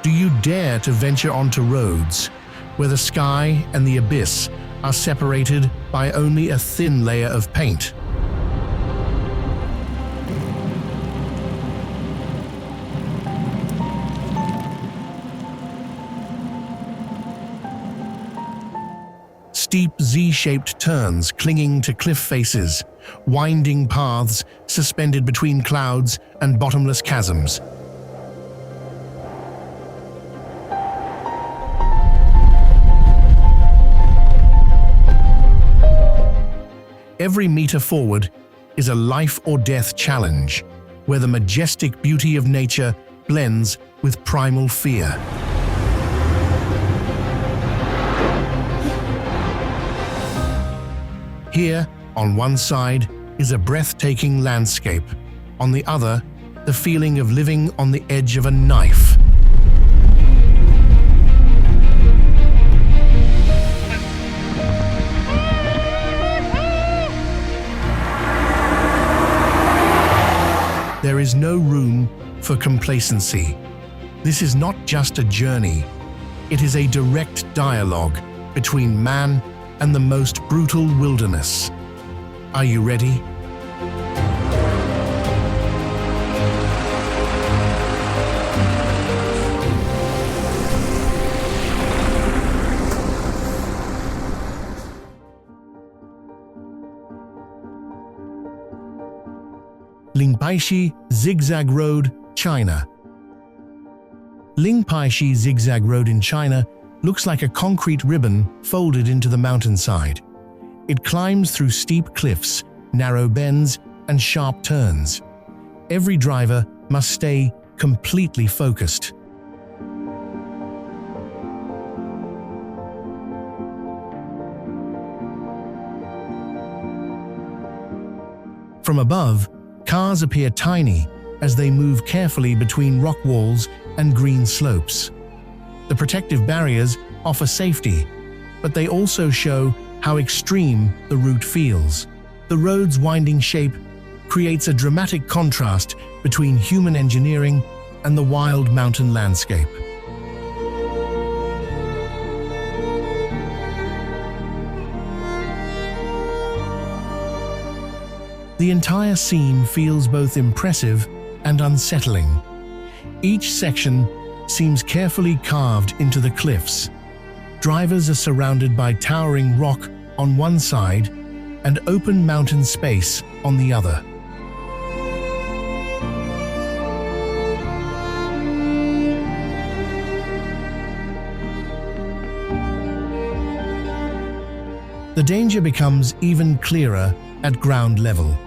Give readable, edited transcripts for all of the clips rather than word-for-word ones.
Do you dare to venture onto roads where the sky and the abyss are separated by only a thin layer of paint? Steep Z-shaped turns clinging to cliff faces, winding paths suspended between clouds and bottomless chasms. Every meter forward is a life or death challenge, where the majestic beauty of nature blends with primal fear. Here, on one side, is a breathtaking landscape. On the other, the feeling of living on the edge of a knife. There is no room for complacency. This is not just a journey. It is a direct dialogue between man and the most brutal wilderness. Are you ready? Lingpaishi Zigzag Road, China. Lingpaishi Zigzag Road in China looks like a concrete ribbon folded into the mountainside. It climbs through steep cliffs, narrow bends, and sharp turns. Every driver must stay completely focused. From above, cars appear tiny as they move carefully between rock walls and green slopes. The protective barriers offer safety, but they also show how extreme the route feels. The road's winding shape creates a dramatic contrast between human engineering and the wild mountain landscape. The entire scene feels both impressive and unsettling. Each section seems carefully carved into the cliffs. Drivers are surrounded by towering rock on one side and open mountain space on the other. The danger becomes even clearer at ground level.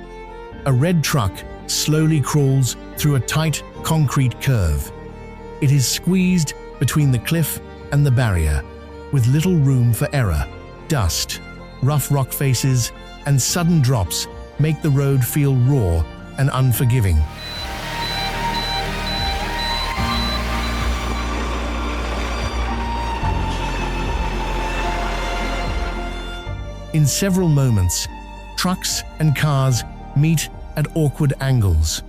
A red truck slowly crawls through a tight concrete curve. It is squeezed between the cliff and the barrier, with little room for error. Dust, rough rock faces, and sudden drops make the road feel raw and unforgiving. In several moments, trucks and cars meet at awkward angles.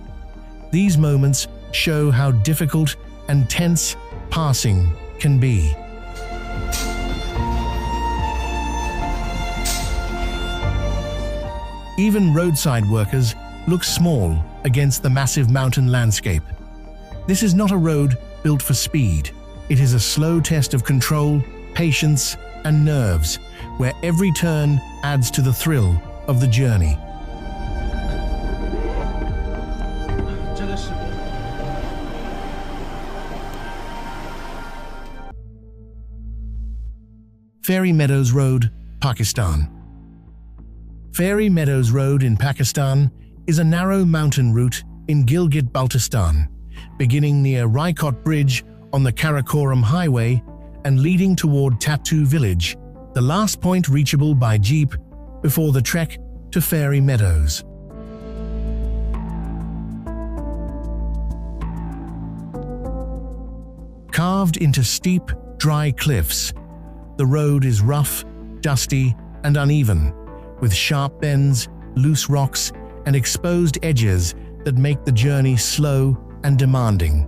These moments show how difficult and tense passing can be. Even roadside workers look small against the massive mountain landscape. This is not a road built for speed. It is a slow test of control, patience, and nerves, where every turn adds to the thrill of the journey. Fairy Meadows Road, Pakistan. Fairy Meadows Road in Pakistan is a narrow mountain route in Gilgit-Baltistan, beginning near Raikot Bridge on the Karakoram Highway and leading toward Tattoo Village, the last point reachable by jeep before the trek to Fairy Meadows. Carved into steep, dry cliffs, the road is rough, dusty, and uneven, with sharp bends, loose rocks, and exposed edges that make the journey slow and demanding.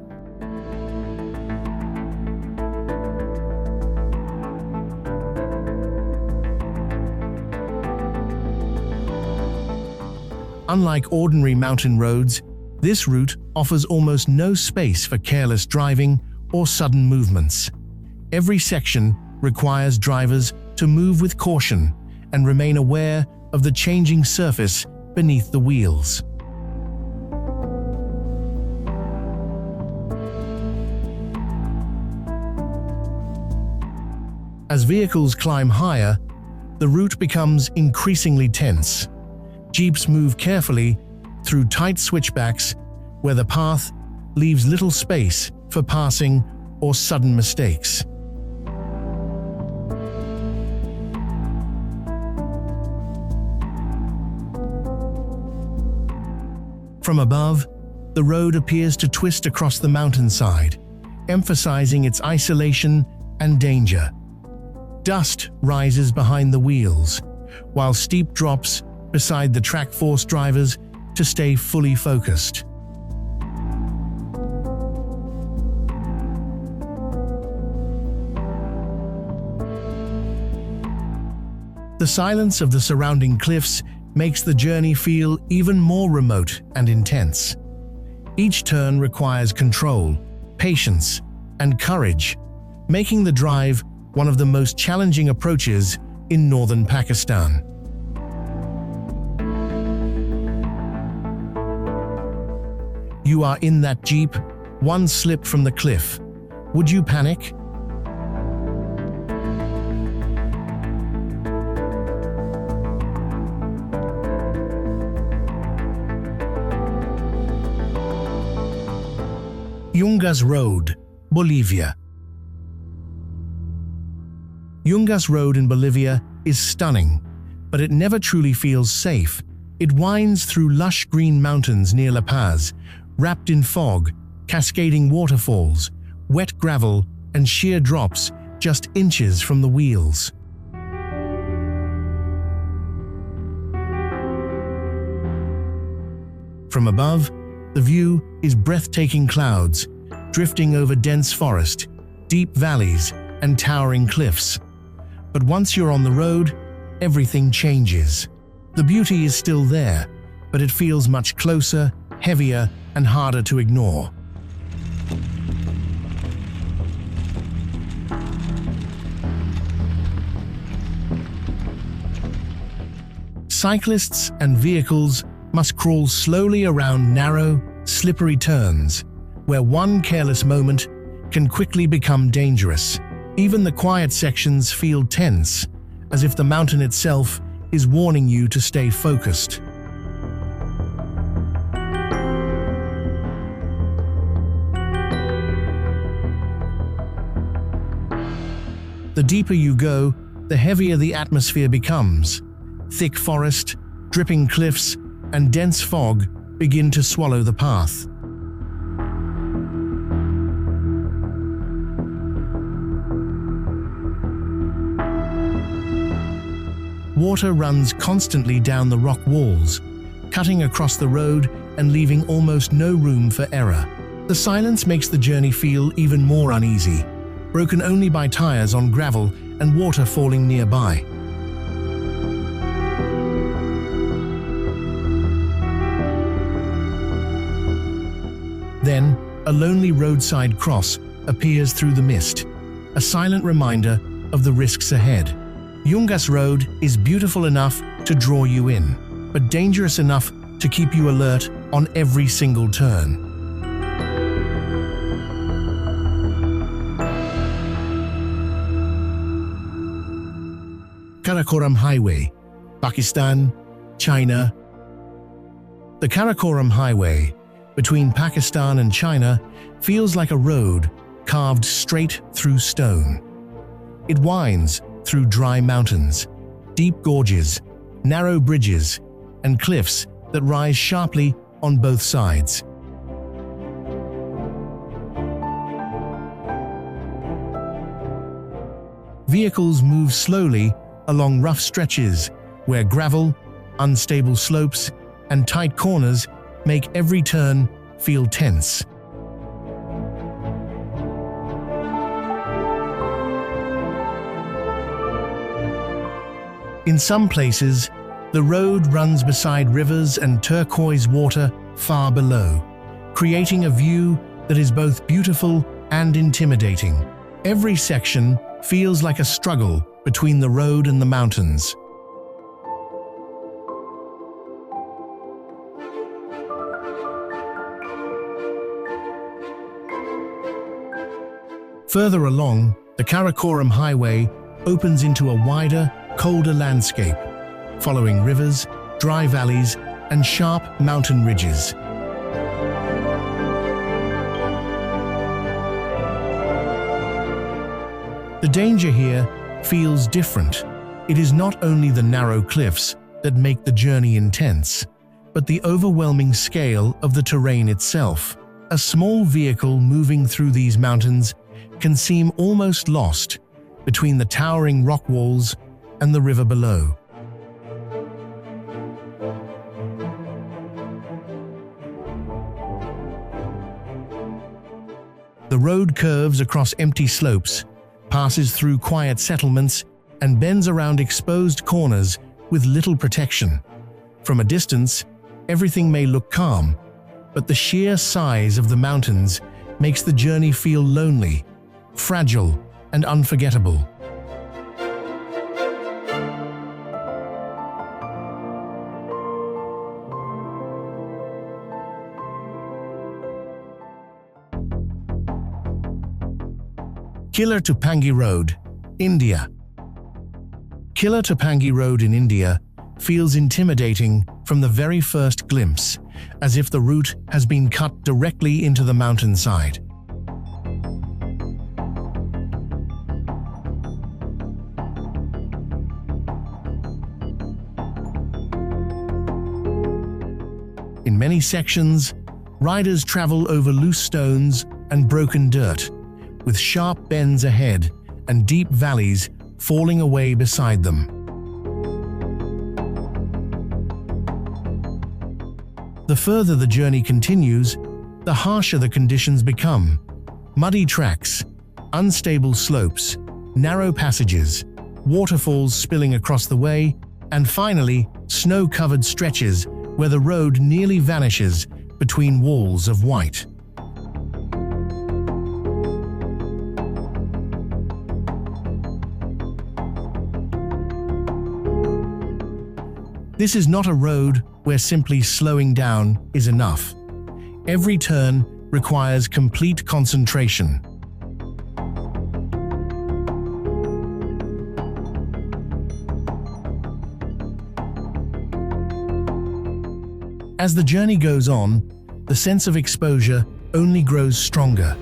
Unlike ordinary mountain roads, this route offers almost no space for careless driving or sudden movements. Every section requires drivers to move with caution and remain aware of the changing surface beneath the wheels. As vehicles climb higher, the route becomes increasingly tense. Jeeps move carefully through tight switchbacks where the path leaves little space for passing or sudden mistakes. From above, the road appears to twist across the mountainside, emphasizing its isolation and danger. Dust rises behind the wheels, while steep drops beside the track force drivers to stay fully focused. The silence of the surrounding cliffs makes the journey feel even more remote and intense. Each turn requires control, patience, and courage, making the drive one of the most challenging approaches in northern Pakistan. You are in that jeep, one slip from the cliff. Would you panic? Yungas Road, Bolivia. Yungas Road in Bolivia is stunning, but it never truly feels safe. It winds through lush green mountains near La Paz, wrapped in fog, cascading waterfalls, wet gravel, and sheer drops just inches from the wheels. From above, the view is breathtaking: clouds drifting over dense forest, deep valleys, and towering cliffs. But once you're on the road, everything changes. The beauty is still there, but it feels much closer, heavier, and harder to ignore. Cyclists and vehicles must crawl slowly around narrow, slippery turns, where one careless moment can quickly become dangerous. Even the quiet sections feel tense, as if the mountain itself is warning you to stay focused. The deeper you go, the heavier the atmosphere becomes. Thick forest, dripping cliffs, and dense fog begin to swallow the path. Water runs constantly down the rock walls, cutting across the road and leaving almost no room for error. The silence makes the journey feel even more uneasy, broken only by tires on gravel and water falling nearby. Then, a lonely roadside cross appears through the mist, a silent reminder of the risks ahead. Yungas Road is beautiful enough to draw you in, but dangerous enough to keep you alert on every single turn. Karakoram Highway, Pakistan, China. The Karakoram Highway, between Pakistan and China, feels like a road carved straight through stone. It winds through dry mountains, deep gorges, narrow bridges, and cliffs that rise sharply on both sides. Vehicles move slowly along rough stretches where gravel, unstable slopes, and tight corners make every turn feel tense. In some places, The road runs beside rivers and turquoise water far below, creating a view that is both beautiful and intimidating. Every section feels like a struggle between the road and the mountains. Further along, the Karakoram Highway opens into a wider, colder landscape, following rivers, dry valleys, and sharp mountain ridges. The danger here feels different. It is not only the narrow cliffs that make the journey intense, but the overwhelming scale of the terrain itself. A small vehicle moving through these mountains can seem almost lost between the towering rock walls and the river below. The road curves across empty slopes, passes through quiet settlements, and bends around exposed corners with little protection. From a distance, everything may look calm, but the sheer size of the mountains makes the journey feel lonely, fragile, and unforgettable. Killer Tupangi Road, India. Killer Tupangi Road in India feels intimidating from the very first glimpse, as if the route has been cut directly into the mountainside. In many sections, riders travel over loose stones and broken dirt, with sharp bends ahead and deep valleys falling away beside them. The further the journey continues, the harsher the conditions become. Muddy tracks, unstable slopes, narrow passages, waterfalls spilling across the way, and finally, snow-covered stretches where the road nearly vanishes between walls of white. This is not a road where simply slowing down is enough. Every turn requires complete concentration. As the journey goes on, the sense of exposure only grows stronger.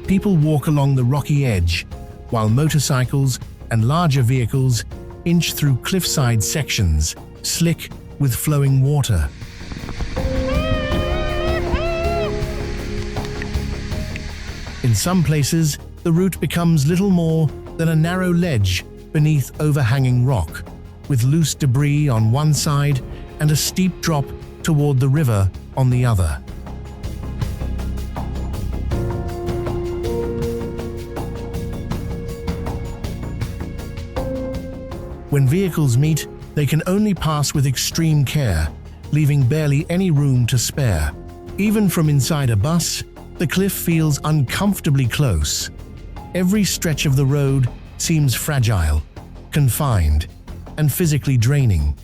People walk along the rocky edge, while motorcycles and larger vehicles inch through cliffside sections, slick with flowing water. In some places, the route becomes little more than a narrow ledge beneath overhanging rock, with loose debris on one side and a steep drop toward the river on the other. When vehicles meet, they can only pass with extreme care, leaving barely any room to spare. Even from inside a bus, the cliff feels uncomfortably close. Every stretch of the road seems fragile, confined, and physically draining.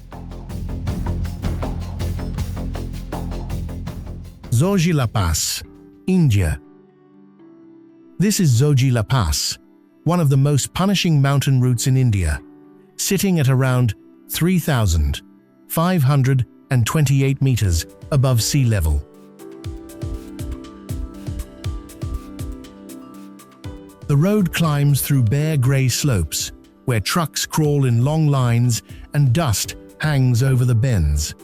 Zojila Pass, India. This is Zojila Pass, one of the most punishing mountain routes in India, sitting at around 3,528 meters above sea level. The road climbs through bare grey slopes, where trucks crawl in long lines and dust hangs over the bends.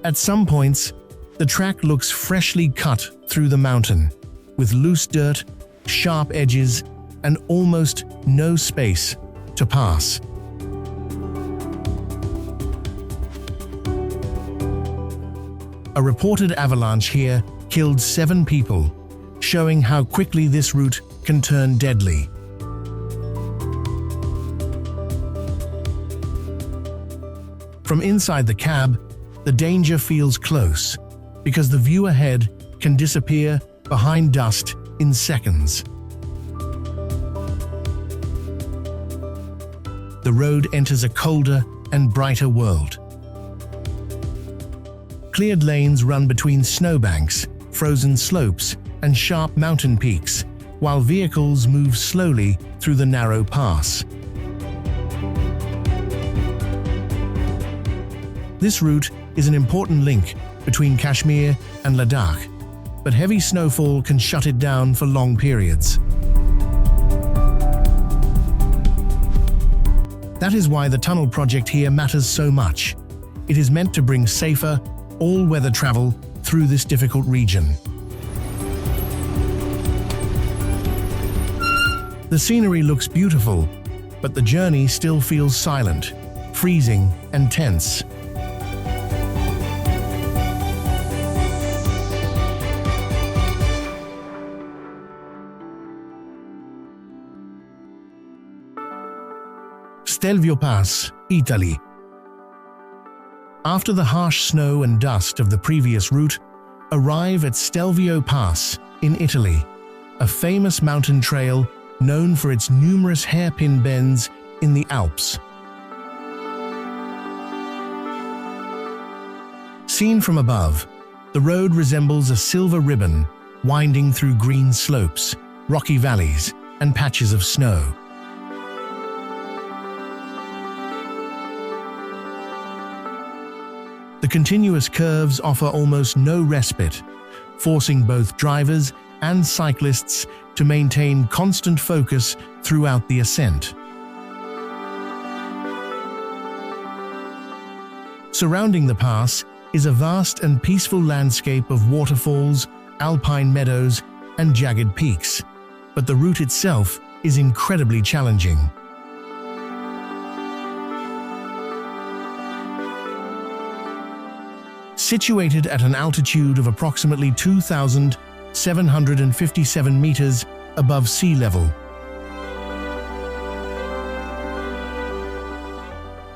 At some points, the track looks freshly cut through the mountain, with loose dirt, sharp edges, and almost no space to pass. A reported avalanche here killed 7 people, showing how quickly this route can turn deadly. From inside the cab, the danger feels close, because the view ahead can disappear behind dust in seconds. The road enters a colder and brighter world. Cleared lanes run between snowbanks, frozen slopes, and sharp mountain peaks, while vehicles move slowly through the narrow pass. This route is an important link between Kashmir and Ladakh, but heavy snowfall can shut it down for long periods. That is why the tunnel project here matters so much. It is meant to bring safer, all-weather travel through this difficult region. The scenery looks beautiful, but the journey still feels silent, freezing, and tense. Stelvio Pass, Italy. After the harsh snow and dust of the previous route, arrive at Stelvio Pass in Italy, a famous mountain trail known for its numerous hairpin bends in the Alps. Seen from above, the road resembles a silver ribbon winding through green slopes, rocky valleys, and patches of snow. The continuous curves offer almost no respite, forcing both drivers and cyclists to maintain constant focus throughout the ascent. Surrounding the pass is a vast and peaceful landscape of waterfalls, alpine meadows, and jagged peaks, but the route itself is incredibly challenging. Situated at an altitude of approximately 2,757 meters above sea level,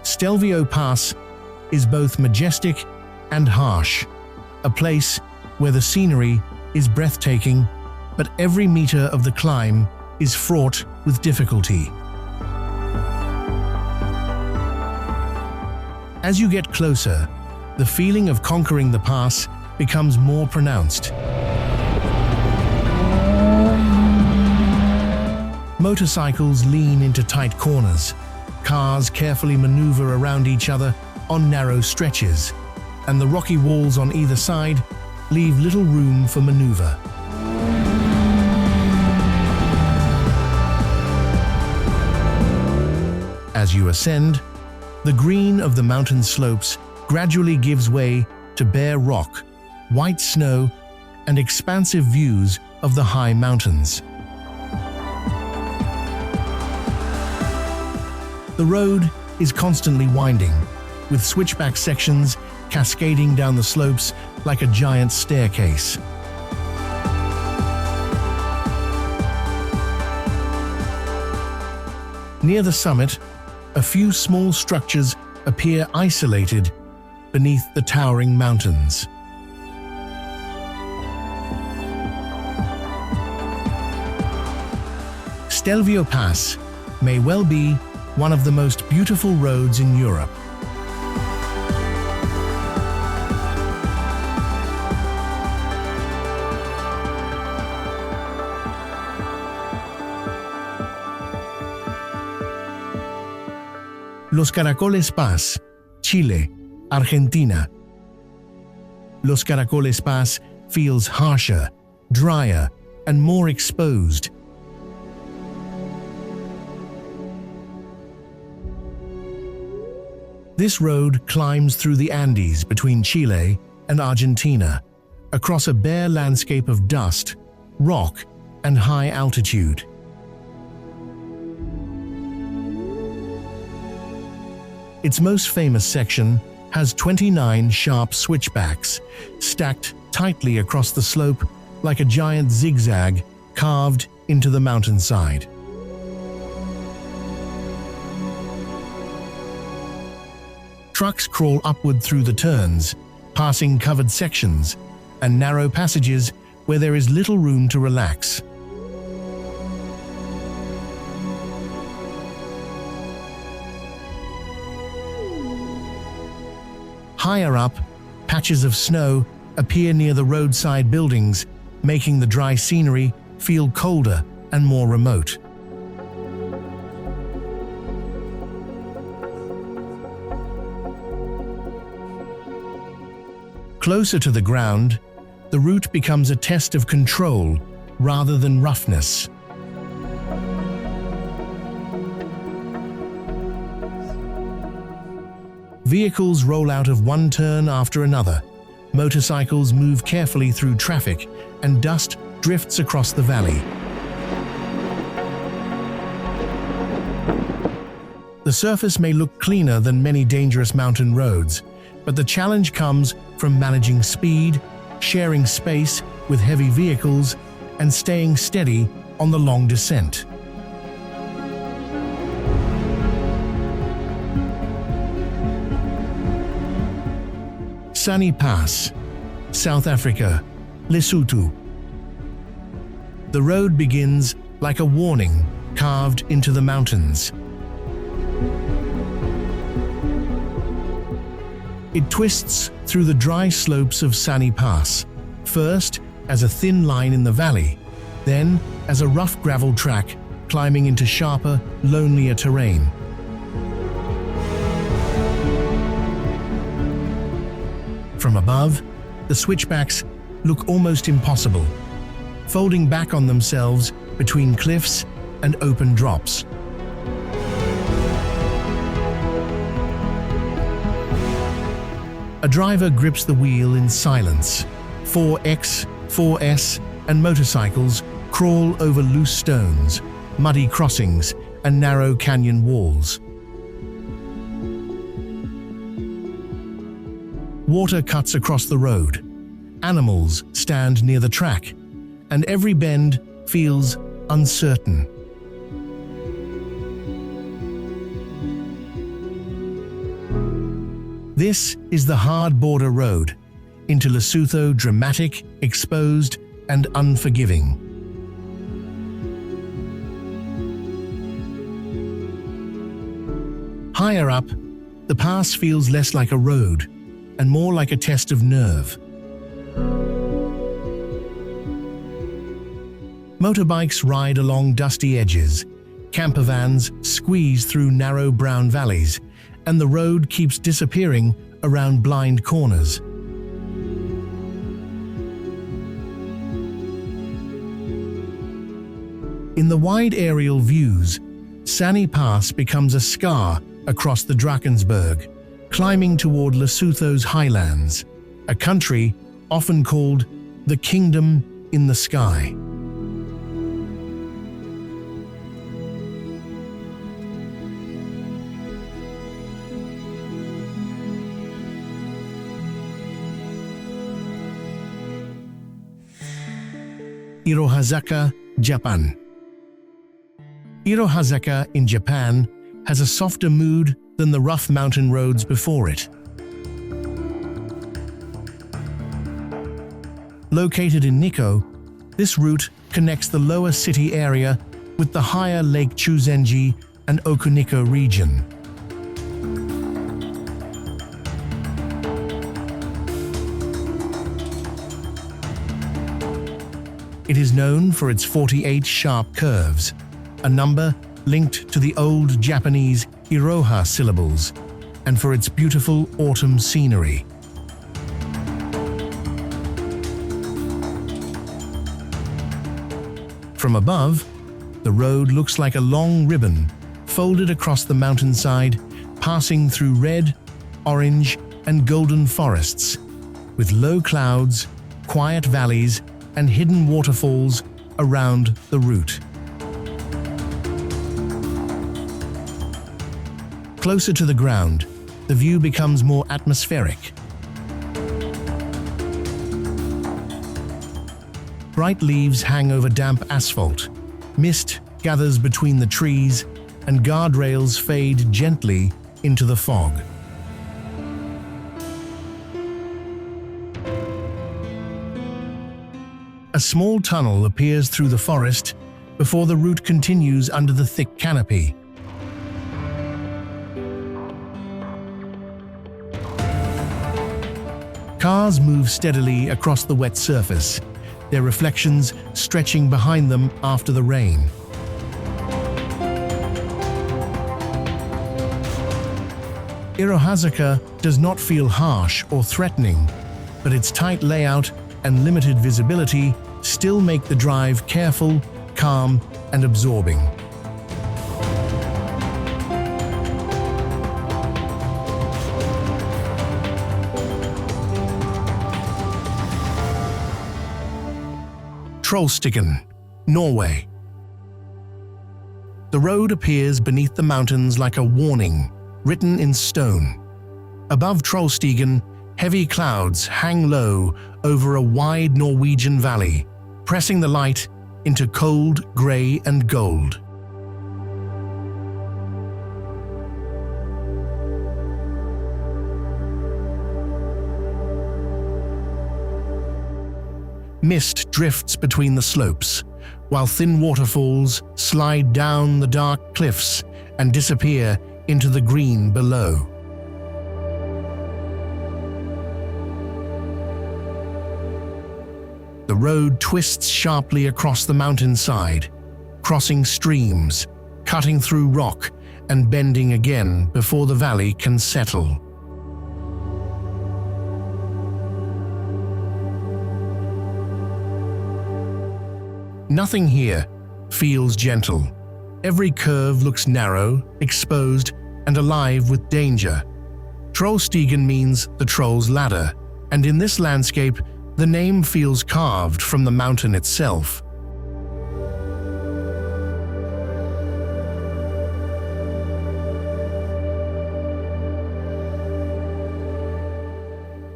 Stelvio Pass is both majestic and harsh, a place where the scenery is breathtaking, but every meter of the climb is fraught with difficulty. As you get closer, the feeling of conquering the pass becomes more pronounced. Motorcycles lean into tight corners, cars carefully maneuver around each other on narrow stretches, and the rocky walls on either side leave little room for maneuver. As you ascend, the green of the mountain slopes gradually gives way to bare rock, white snow, and expansive views of the high mountains. The road is constantly winding, with switchback sections cascading down the slopes like a giant staircase. Near the summit, a few small structures appear isolated beneath the towering mountains. Stelvio Pass may well be one of the most beautiful roads in Europe. Los Caracoles Pass, Chile, Argentina. Los Caracoles Pass feels harsher, drier, and more exposed. This road climbs through the Andes between Chile and Argentina, across a bare landscape of dust, rock, and high altitude. Its most famous section has 29 sharp switchbacks, stacked tightly across the slope like a giant zigzag carved into the mountainside. Trucks crawl upward through the turns, passing covered sections and narrow passages where there is little room to relax. Higher up, patches of snow appear near the roadside buildings, making the dry scenery feel colder and more remote. Closer to the ground, the route becomes a test of control rather than roughness. Vehicles roll out of one turn after another. Motorcycles move carefully through traffic, and dust drifts across the valley. The surface may look cleaner than many dangerous mountain roads, but the challenge comes from managing speed, sharing space with heavy vehicles, and staying steady on the long descent. Sani Pass, South Africa, Lesotho. The road begins like a warning carved into the mountains. It twists through the dry slopes of Sani Pass, first as a thin line in the valley, then as a rough gravel track climbing into sharper, lonelier terrain. From above, the switchbacks look almost impossible, folding back on themselves between cliffs and open drops. A driver grips the wheel in silence. 4X, 4S, and motorcycles crawl over loose stones, muddy crossings, and narrow canyon walls. Water cuts across the road. Animals stand near the track, and every bend feels uncertain. This is the hard border road, into Lesotho, dramatic, exposed, and unforgiving. Higher up, the pass feels less like a road and more like a test of nerve. Motorbikes ride along dusty edges, campervans squeeze through narrow brown valleys, and the road keeps disappearing around blind corners. In the wide aerial views, Sani Pass becomes a scar across the Drakensberg, climbing toward Lesotho's highlands, a country often called the Kingdom in the Sky. Irohazaka, Japan. Irohazaka in Japan has a softer mood than the rough mountain roads before it. Located in Nikko, this route connects the lower city area with the higher Lake Chuzenji and Okuniko region. It is known for its 48 sharp curves, a number linked to the old Japanese Iroha syllables, and for its beautiful autumn scenery. From above, the road looks like a long ribbon folded across the mountainside, passing through red, orange, and golden forests, with low clouds, quiet valleys, and hidden waterfalls around the route. Closer to the ground, the view becomes more atmospheric. Bright leaves hang over damp asphalt, mist gathers between the trees, and guardrails fade gently into the fog. A small tunnel appears through the forest before the route continues under the thick canopy. Cars move steadily across the wet surface, their reflections stretching behind them after the rain. Irohazuka does not feel harsh or threatening, but its tight layout and limited visibility still make the drive careful, calm, and absorbing. Trollstigen, Norway. The road appears beneath the mountains like a warning, written in stone. Above Trollstigen, heavy clouds hang low over a wide Norwegian valley, pressing the light into cold grey and gold. Mist drifts between the slopes, while thin waterfalls slide down the dark cliffs and disappear into the green below. The road twists sharply across the mountainside, crossing streams, cutting through rock, and bending again before the valley can settle. Nothing here feels gentle. Every curve looks narrow, exposed, and alive with danger. Trollstigen means the troll's ladder, and in this landscape, the name feels carved from the mountain itself.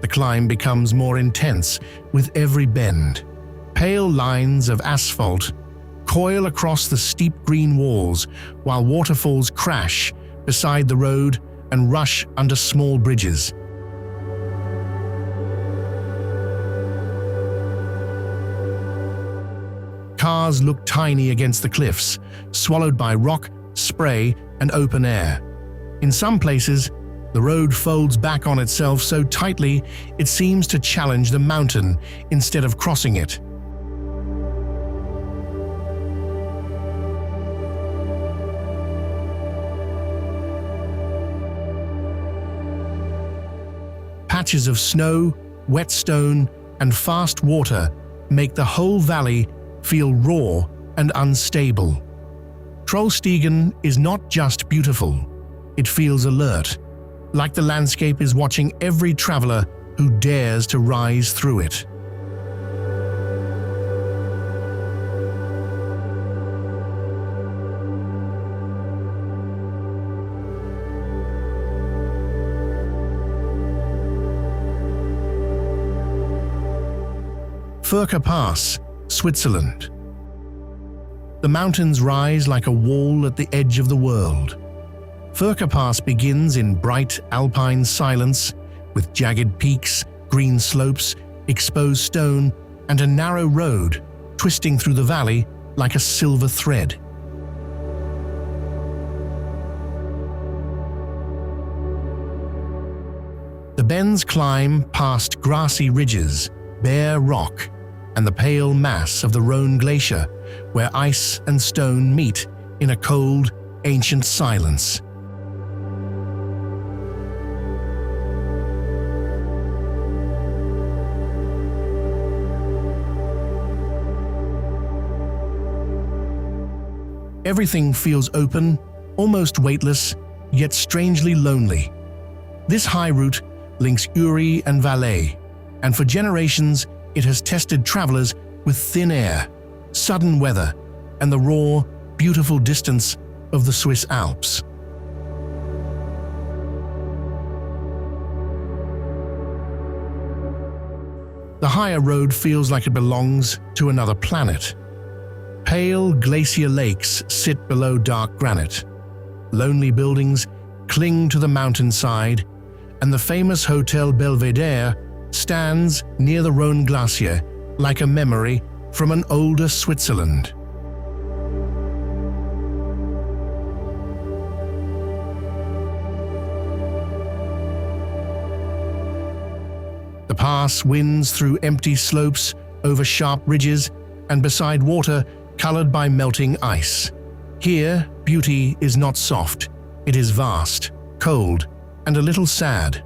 The climb becomes more intense with every bend. Pale lines of asphalt coil across the steep green walls, while waterfalls crash beside the road and rush under small bridges. Cars look tiny against the cliffs, swallowed by rock, spray, and open air. In some places, the road folds back on itself so tightly it seems to challenge the mountain instead of crossing it. Patches of snow, wet stone, and fast water make the whole valley feel raw and unstable. Trollstigen is not just beautiful, it feels alert, like the landscape is watching every traveler who dares to rise through it. Furka Pass, Switzerland. The mountains rise like a wall at the edge of the world. Furka Pass begins in bright alpine silence, with jagged peaks, green slopes, exposed stone, and a narrow road twisting through the valley like a silver thread. The bends climb past grassy ridges, bare rock, and the pale mass of the Rhone Glacier, where ice and stone meet in a cold, ancient silence. Everything feels open, almost weightless, yet strangely lonely. This high route links Uri and Valais, and for generations it has tested travelers with thin air, sudden weather, and the raw, beautiful distance of the Swiss Alps. The higher road feels like it belongs to another planet. Pale glacier lakes sit below dark granite. Lonely buildings cling to the mountainside, and the famous Hotel Belvedere stands near the Rhone Glacier like a memory from an older Switzerland. The pass winds through empty slopes, over sharp ridges, and beside water colored by melting ice. Here, beauty is not soft, it is vast, cold, and a little sad.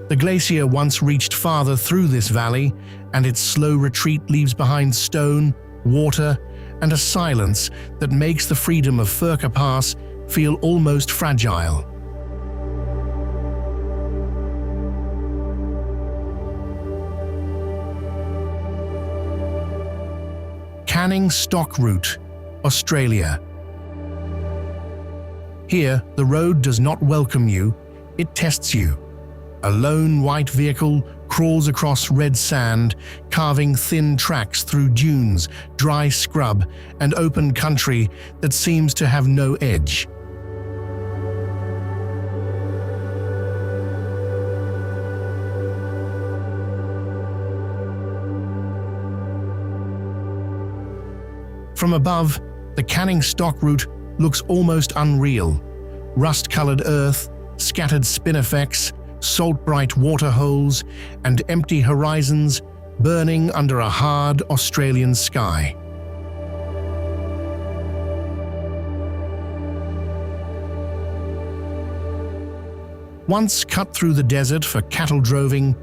The glacier once reached farther through this valley, and its slow retreat leaves behind stone, water, and a silence that makes the freedom of Furka Pass feel almost fragile. Canning Stock Route, Australia. Here, the road does not welcome you, it tests you. A lone white vehicle crawls across red sand, carving thin tracks through dunes, dry scrub, and open country that seems to have no edge. From above, the Canning Stock Route looks almost unreal. Rust-colored earth, scattered spinifex, salt-bright water holes, and empty horizons burning under a hard Australian sky. Once cut through the desert for cattle droving,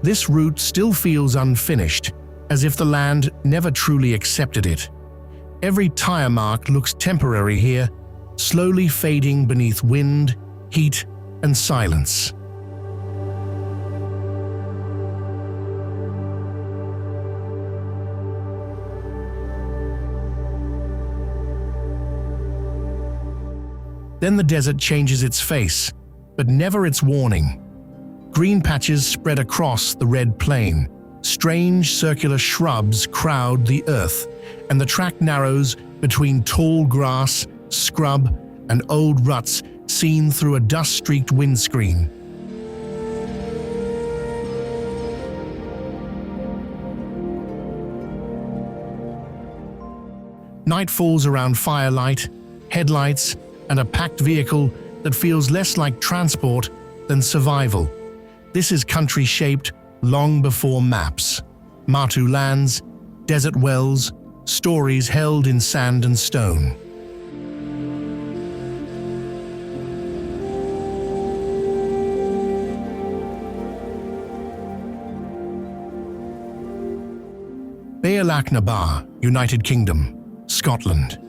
this route still feels unfinished, as if the land never truly accepted it. Every tire mark looks temporary here, slowly fading beneath wind, heat, and silence. Then the desert changes its face, but never its warning. Green patches spread across the red plain. Strange circular shrubs crowd the earth, and the track narrows between tall grass, scrub, and old ruts seen through a dust-streaked windscreen. Night falls around firelight, headlights, and a packed vehicle that feels less like transport than survival. This is country shaped long before maps. Martu lands, desert wells, stories held in sand and stone. Bealach-na-Bar, United Kingdom, Scotland.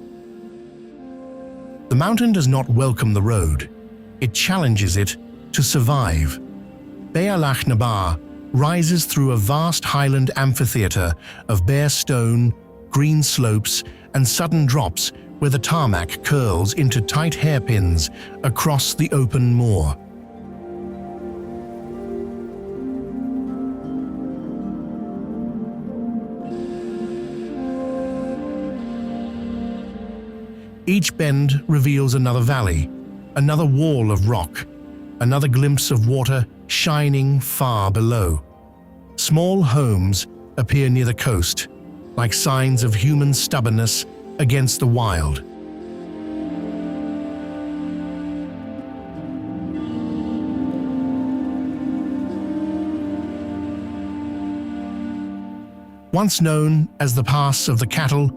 The mountain does not welcome the road. It challenges it to survive. Bealach-na-Bar rises through a vast highland amphitheatre of bare stone, green slopes, and sudden drops where the tarmac curls into tight hairpins across the open moor. Each bend reveals another valley, another wall of rock, another glimpse of water shining far below. Small homes appear near the coast, like signs of human stubbornness against the wild. Once known as the Pass of the Cattle,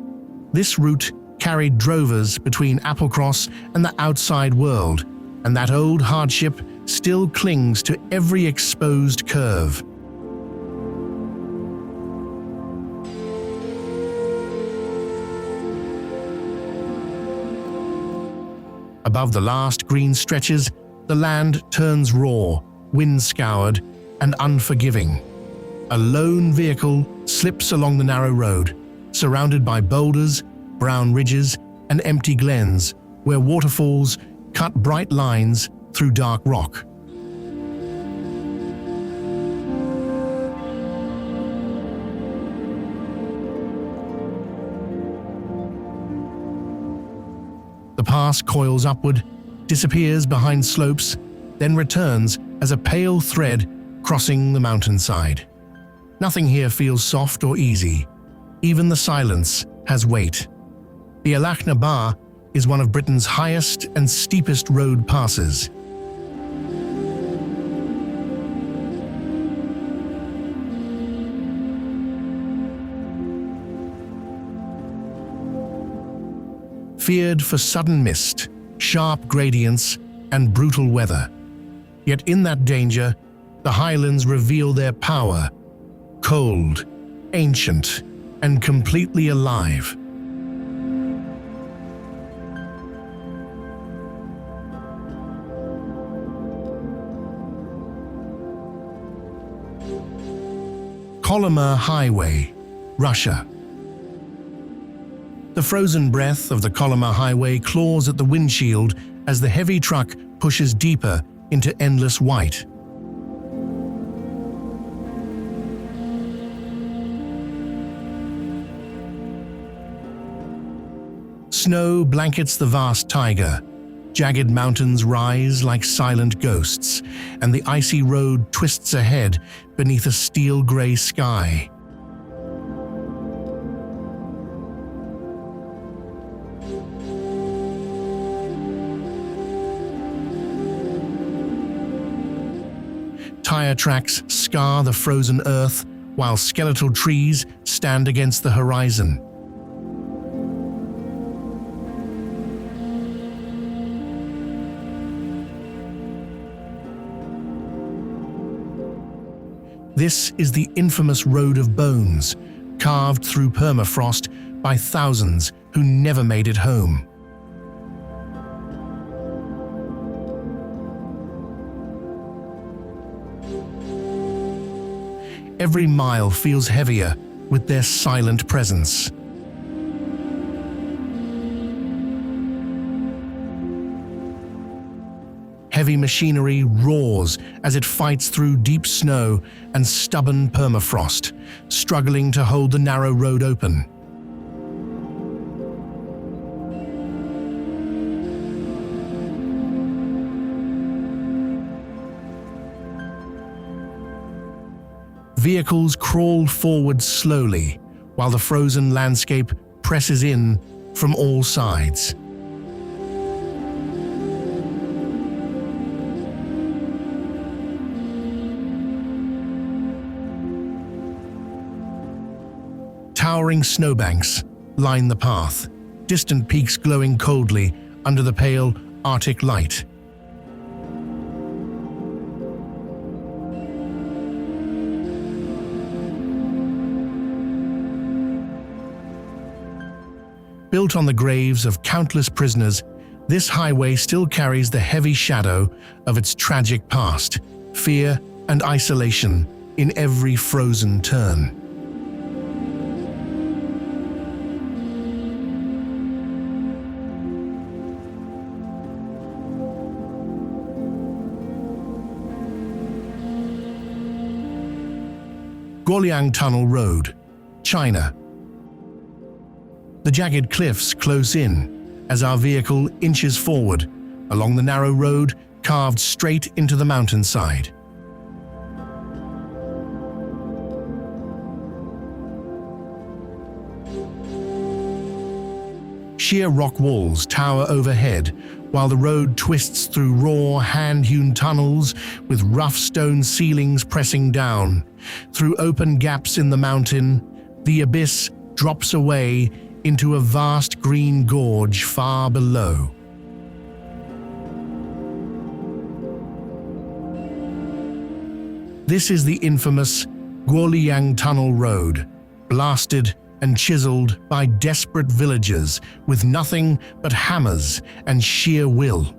this route carried drovers between Applecross and the outside world, and that old hardship still clings to every exposed curve. Above the last green stretches, the land turns raw, wind-scoured, and unforgiving. A lone vehicle slips along the narrow road, surrounded by boulders, brown ridges, and empty glens where waterfalls cut bright lines through dark rock. The pass coils upward, disappears behind slopes, then returns as a pale thread crossing the mountainside. Nothing here feels soft or easy. Even the silence has weight. The Alachna Bar is one of Britain's highest and steepest road passes. Feared for sudden mist, sharp gradients, and brutal weather. Yet in that danger, the highlands reveal their power, cold, ancient, and completely alive. Kolyma Highway, Russia. The frozen breath of the Kolyma Highway claws at the windshield as the heavy truck pushes deeper into endless white. Snow blankets the vast taiga. Jagged mountains rise like silent ghosts, and the icy road twists ahead beneath a steel-gray sky. Tire tracks scar the frozen earth, while skeletal trees stand against the horizon. This is the infamous Road of Bones, carved through permafrost by thousands who never made it home. Every mile feels heavier with their silent presence. Heavy machinery roars as it fights through deep snow and stubborn permafrost, struggling to hold the narrow road open. Vehicles crawl forward slowly, while the frozen landscape presses in from all sides. Towering snowbanks line the path, distant peaks glowing coldly under the pale Arctic light. Built on the graves of countless prisoners, this highway still carries the heavy shadow of its tragic past, fear and isolation in every frozen turn. Guoliang Tunnel Road, China. The jagged cliffs close in as our vehicle inches forward along the narrow road carved straight into the mountainside. Sheer rock walls tower overhead while the road twists through raw, hand-hewn tunnels with rough stone ceilings pressing down. Through open gaps in the mountain, the abyss drops away into a vast green gorge far below. This is the infamous Guoliang Tunnel Road, blasted and chiseled by desperate villagers with nothing but hammers and sheer will.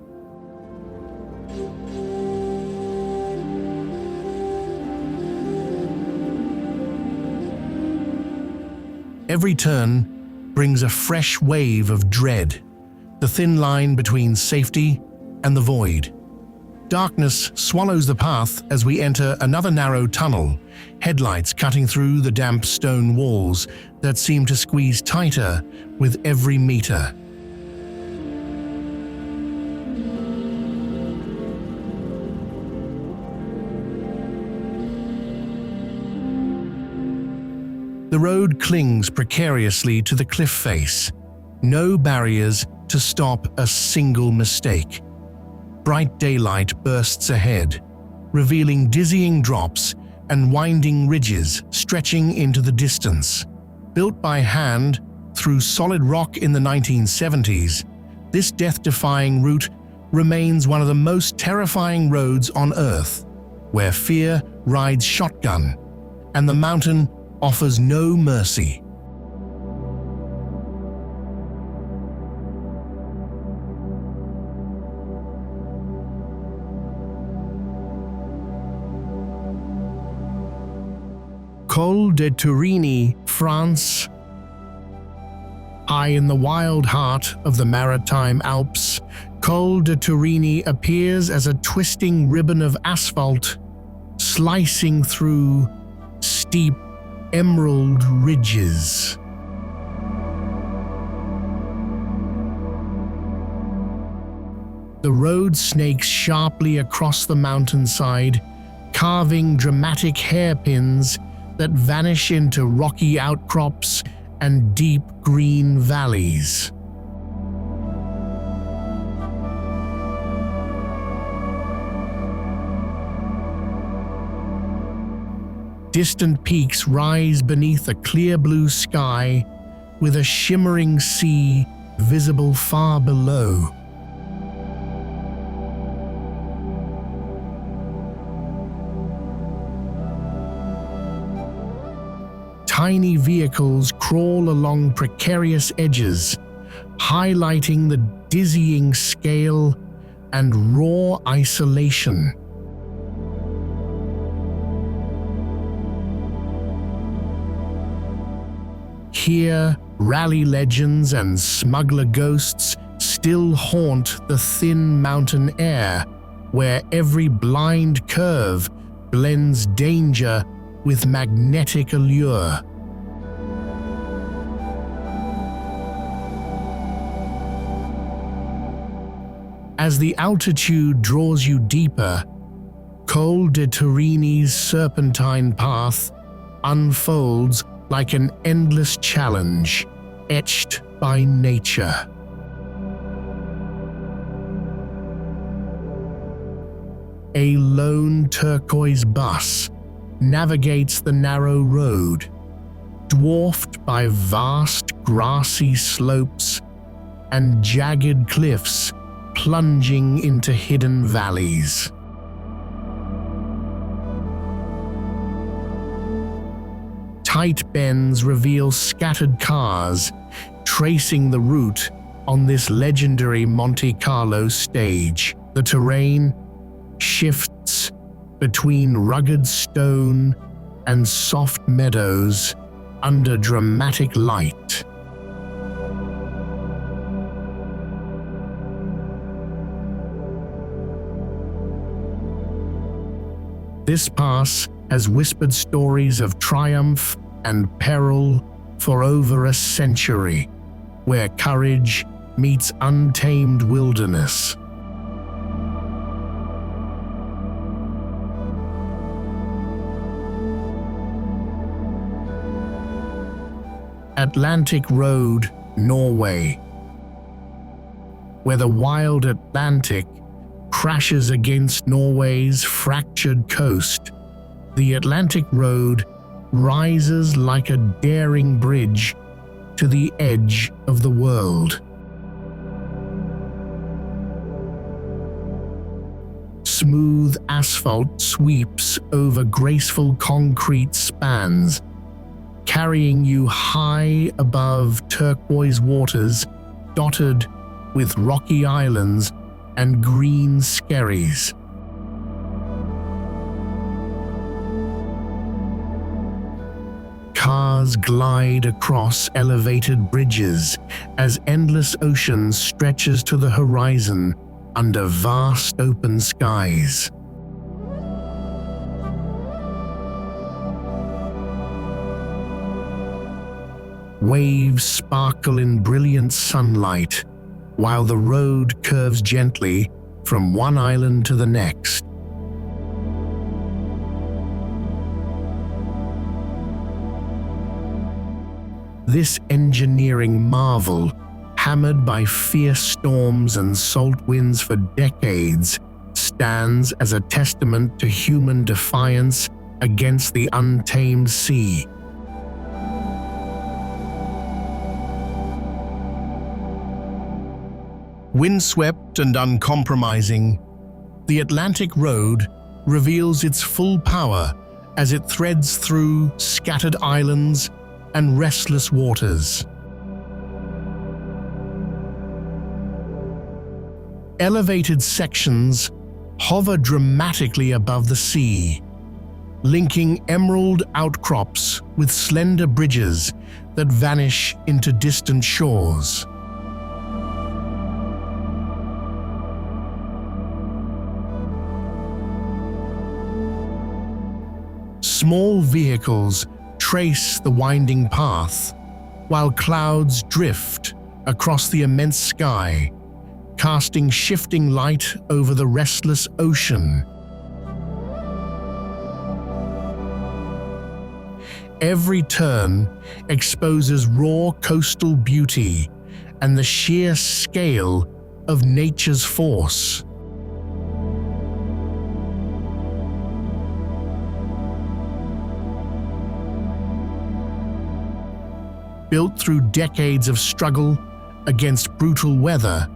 Every turn brings a fresh wave of dread, the thin line between safety and the void. Darkness swallows the path as we enter another narrow tunnel, headlights cutting through the damp stone walls that seem to squeeze tighter with every meter. The road clings precariously to the cliff face. No barriers to stop a single mistake. Bright daylight bursts ahead, revealing dizzying drops and winding ridges stretching into the distance. Built by hand through solid rock in the 1970s, this death-defying route remains one of the most terrifying roads on Earth, where fear rides shotgun and the mountain offers no mercy. Col de Turini, France. High in the wild heart of the maritime Alps, Col de Turini appears as a twisting ribbon of asphalt, slicing through steep emerald ridges. The road snakes sharply across the mountainside, carving dramatic hairpins that vanish into rocky outcrops and deep green valleys. Distant peaks rise beneath a clear blue sky, with a shimmering sea visible far below. Tiny vehicles crawl along precarious edges, highlighting the dizzying scale and raw isolation. Here, rally legends and smuggler ghosts still haunt the thin mountain air, where every blind curve blends danger with magnetic allure. As the altitude draws you deeper, Col de Turini's serpentine path unfolds like an endless challenge, etched by nature. A lone turquoise bus navigates the narrow road, dwarfed by vast grassy slopes and jagged cliffs plunging into hidden valleys. Tight bends reveal scattered cars, tracing the route on this legendary Monte Carlo stage. The terrain shifts between rugged stone and soft meadows under dramatic light. This pass has whispered stories of triumph and peril for over a century, where courage meets untamed wilderness. Atlantic Road, Norway. Where the wild Atlantic crashes against Norway's fractured coast, the Atlantic Road rises like a daring bridge to the edge of the world. Smooth asphalt sweeps over graceful concrete spans, carrying you high above turquoise waters dotted with rocky islands and green skerries. Cars glide across elevated bridges as endless ocean stretches to the horizon under vast open skies. Waves sparkle in brilliant sunlight, while the road curves gently from one island to the next. This engineering marvel, hammered by fierce storms and salt winds for decades, stands as a testament to human defiance against the untamed sea. Windswept and uncompromising, the Atlantic Road reveals its full power as it threads through scattered islands and restless waters. Elevated sections hover dramatically above the sea, linking emerald outcrops with slender bridges that vanish into distant shores. Small vehicles trace the winding path, while clouds drift across the immense sky, casting shifting light over the restless ocean. Every turn exposes raw coastal beauty and the sheer scale of nature's force. Built through decades of struggle against brutal weather,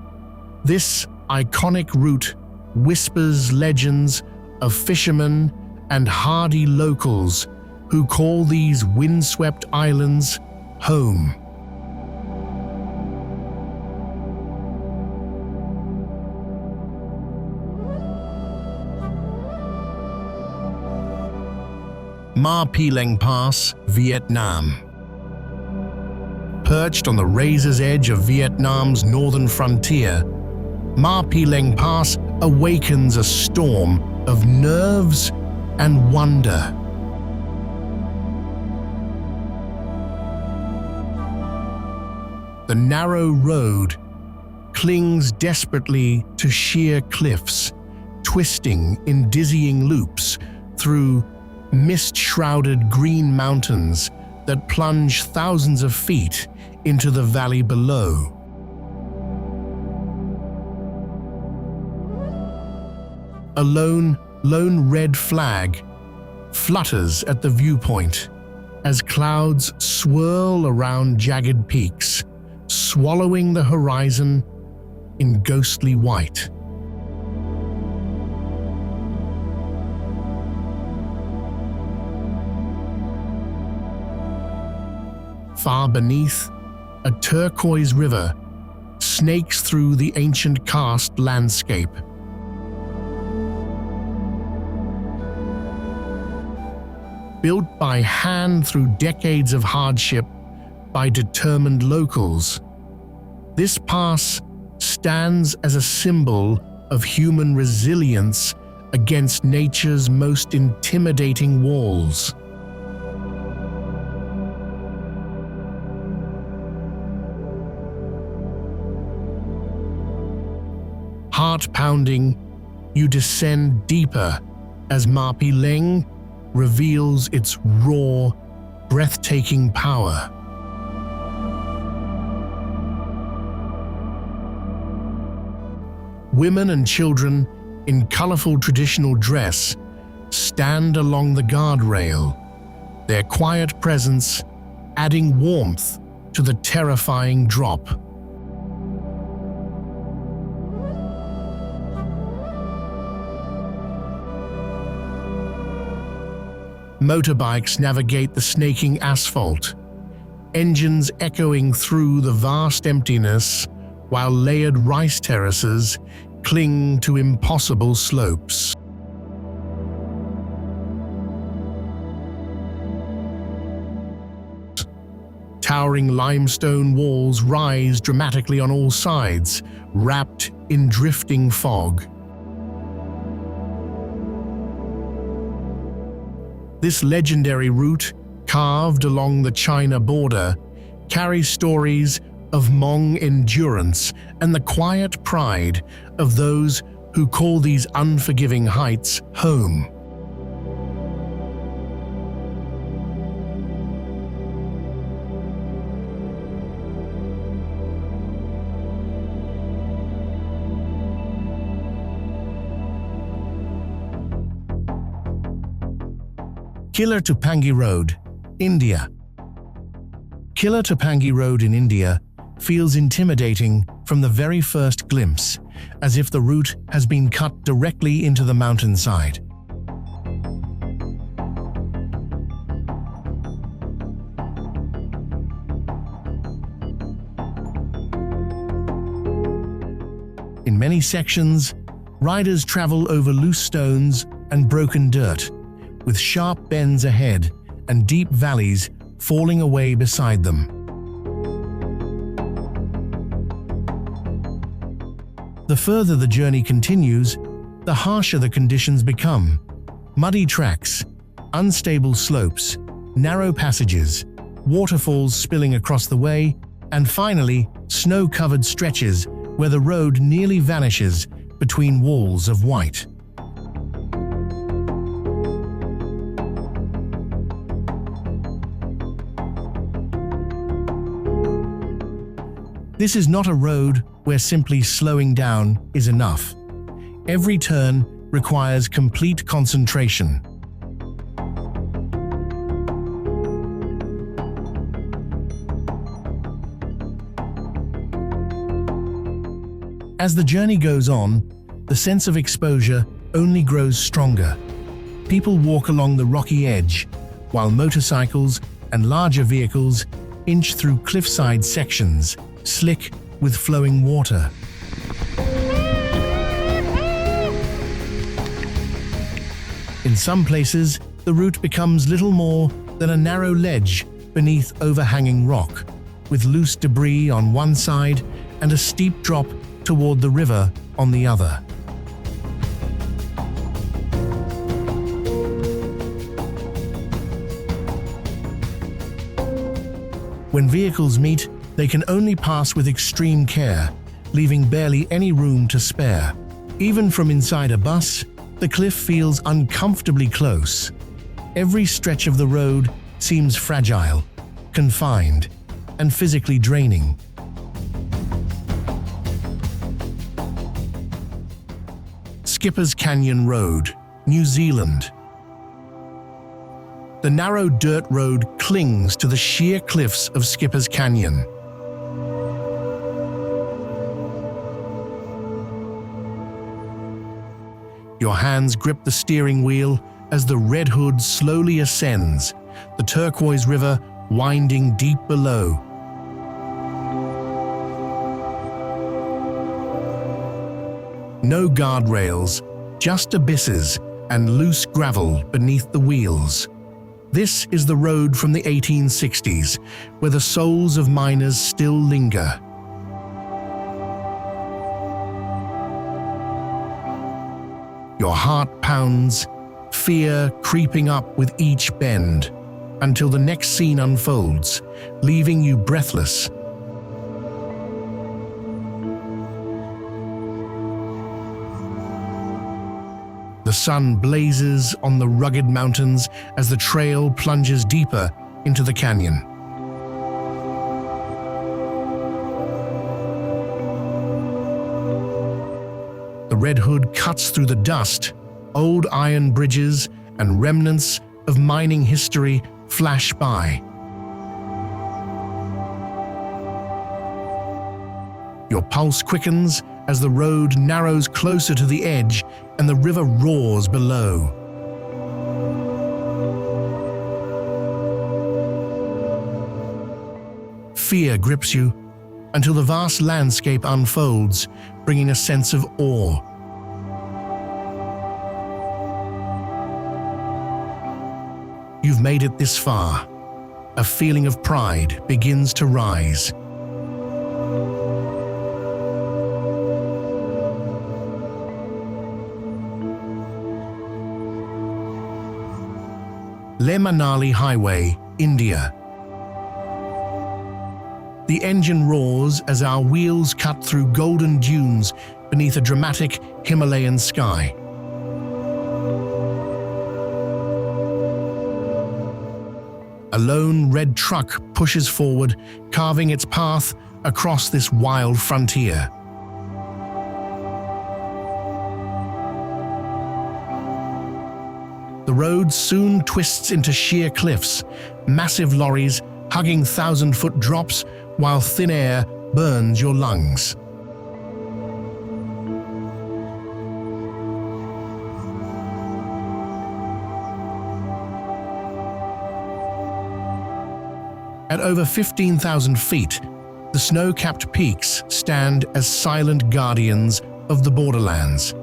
this iconic route whispers legends of fishermen and hardy locals who call these windswept islands home. Ma Pileng Pass, Vietnam. Perched on the razor's edge of Vietnam's northern frontier, Ma Pileng Pass awakens a storm of nerves and wonder. The narrow road clings desperately to sheer cliffs, twisting in dizzying loops through mist-shrouded green mountains that plunge thousands of feet into the valley below. A lone red flag flutters at the viewpoint as clouds swirl around jagged peaks, swallowing the horizon in ghostly white. Far beneath, a turquoise river snakes through the ancient karst landscape. Built by hand through decades of hardship by determined locals, this pass stands as a symbol of human resilience against nature's most intimidating walls. Heart-pounding, you descend deeper as Ma Pileng reveals its raw, breathtaking power. Women and children in colorful traditional dress stand along the guardrail, their quiet presence adding warmth to the terrifying drop. Motorbikes navigate the snaking asphalt, engines echoing through the vast emptiness, while layered rice terraces cling to impossible slopes. Towering limestone walls rise dramatically on all sides, wrapped in drifting fog. This legendary route, carved along the China border, carries stories of Hmong endurance and the quiet pride of those who call these unforgiving heights home. Killer Tupangi Road, India. Killer Tupangi Road in India feels intimidating from the very first glimpse, as if the route has been cut directly into the mountainside. In many sections, riders travel over loose stones and broken dirt, with sharp bends ahead and deep valleys falling away beside them. The further the journey continues, the harsher the conditions become. Muddy tracks, unstable slopes, narrow passages, waterfalls spilling across the way, and finally, snow-covered stretches where the road nearly vanishes between walls of white. This is not a road where simply slowing down is enough. Every turn requires complete concentration. As the journey goes on, the sense of exposure only grows stronger. People walk along the rocky edge, while motorcycles and larger vehicles inch through cliffside sections, slick with flowing water. In some places, the route becomes little more than a narrow ledge beneath overhanging rock, with loose debris on one side and a steep drop toward the river on the other. When vehicles meet, they can only pass with extreme care, leaving barely any room to spare. Even from inside a bus, the cliff feels uncomfortably close. Every stretch of the road seems fragile, confined, and physically draining. Skipper's Canyon Road, New Zealand. The narrow dirt road clings to the sheer cliffs of Skipper's Canyon. Your hands grip the steering wheel as the Red Hood slowly ascends, the turquoise river winding deep below. No guardrails, just abysses and loose gravel beneath the wheels. This is the road from the 1860s, where the souls of miners still linger. Your heart pounds, fear creeping up with each bend, until the next scene unfolds, leaving you breathless. The sun blazes on the rugged mountains as the trail plunges deeper into the canyon. The Red Hood cuts through the dust, old iron bridges and remnants of mining history flash by. Your pulse quickens as the road narrows closer to the edge and the river roars below. Fear grips you until the vast landscape unfolds, bringing a sense of awe. You've made it this far. A feeling of pride begins to rise. Leh Manali Highway, India. The engine roars as our wheels cut through golden dunes beneath a dramatic Himalayan sky. A lone red truck pushes forward, carving its path across this wild frontier. The The road soon twists into sheer cliffs, massive lorries hugging 1,000-foot drops while thin air burns your lungs. At over 15,000 feet, the snow-capped peaks stand as silent guardians of the borderlands.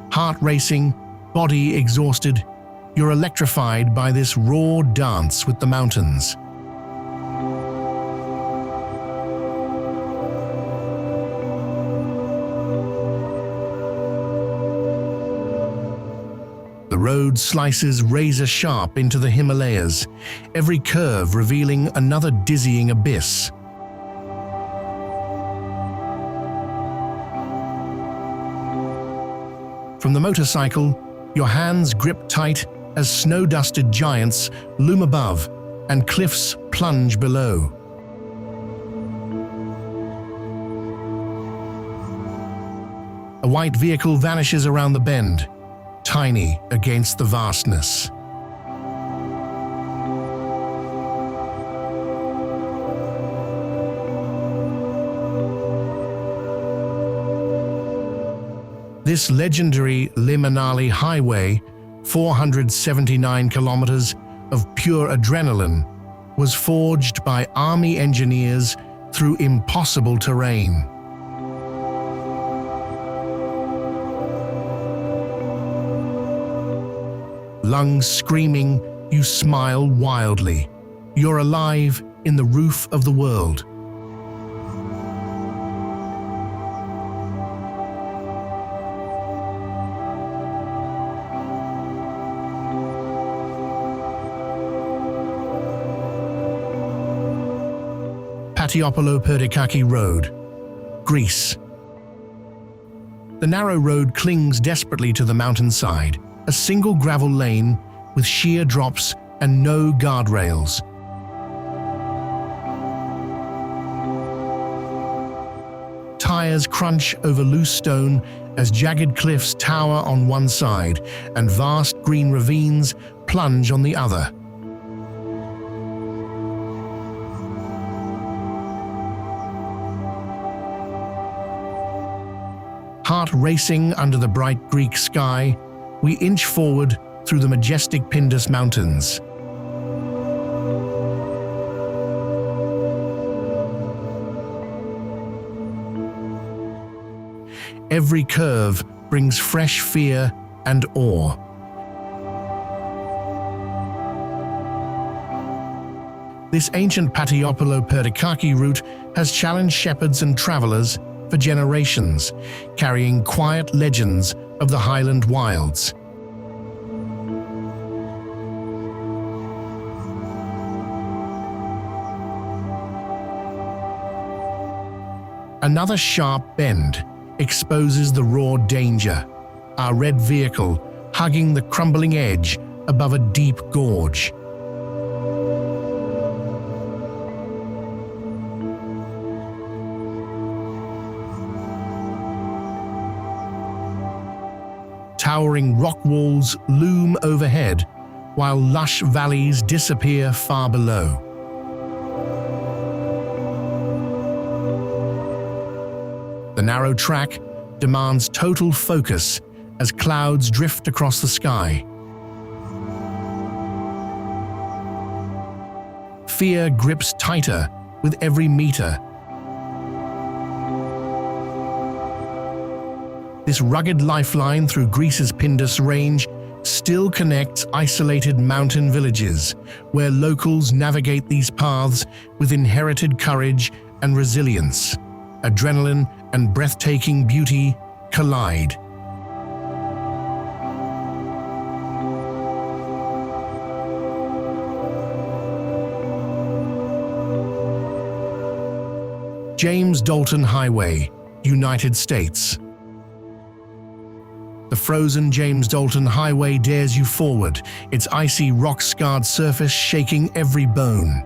Heart racing, body exhausted, you're electrified by this raw dance with the mountains. The road slices razor-sharp into the Himalayas, every curve revealing another dizzying abyss. From the motorcycle, your hands grip tight as snow-dusted giants loom above and cliffs plunge below. A white vehicle vanishes around the bend, tiny against the vastness. This legendary Manali highway, 479 kilometers of pure adrenaline, was forged by army engineers through impossible terrain. Lungs screaming, you smile wildly. You're alive in the roof of the world. Patiopoulou-Perdikaki Road, Greece. The narrow road clings desperately to the mountainside, a single gravel lane with sheer drops and no guardrails. Tires crunch over loose stone as jagged cliffs tower on one side and vast green ravines plunge on the other. Heart racing under the bright Greek sky, we inch forward through the majestic Pindus Mountains. Every curve brings fresh fear and awe. This ancient Patiopoulou-Perdikaki route has challenged shepherds and travelers for generations, carrying quiet legends of the highland wilds. Another sharp bend exposes the raw danger, our red vehicle hugging the crumbling edge above a deep gorge. Towering rock walls loom overhead, while lush valleys disappear far below. The narrow track demands total focus as clouds drift across the sky. Fear grips tighter with every meter. This rugged lifeline through Greece's Pindus Range still connects isolated mountain villages, where locals navigate these paths with inherited courage and resilience. Adrenaline and breathtaking beauty collide. James Dalton Highway, United States. The frozen James Dalton Highway dares you forward, its icy rock-scarred surface shaking every bone.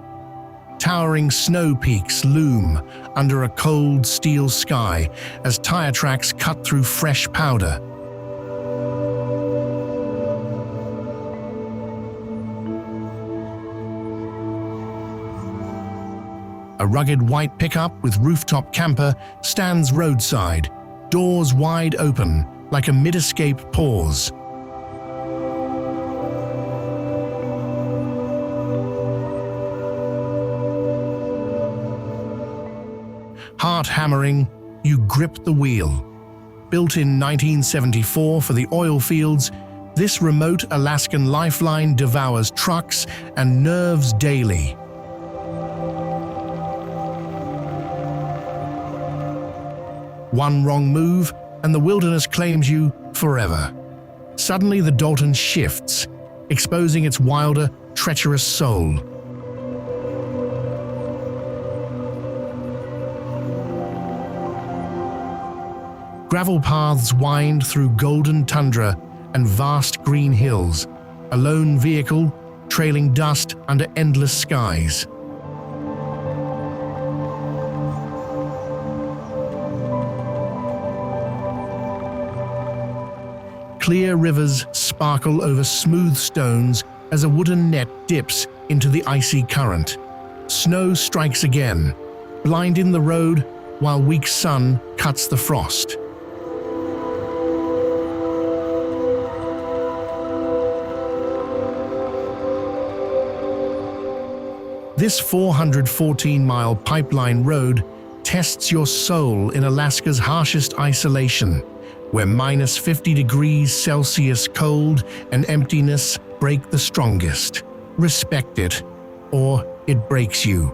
Towering snow peaks loom under a cold steel sky as tire tracks cut through fresh powder. A rugged white pickup with rooftop camper stands roadside, doors wide open like a mid-escape pause. Heart hammering, you grip the wheel. Built in 1974 for the oil fields, this remote Alaskan lifeline devours trucks and nerves daily. One wrong move, and the wilderness claims you forever. Suddenly the Dalton shifts, exposing its wilder, treacherous soul. Gravel paths wind through golden tundra and vast green hills, a lone vehicle trailing dust under endless skies. Clear rivers sparkle over smooth stones as a wooden net dips into the icy current. Snow strikes again, blinding the road while weak sun cuts the frost. This 414-mile pipeline road tests your soul in Alaska's harshest isolation, where minus 50 degrees Celsius cold and emptiness break the strongest. Respect it, or it breaks you.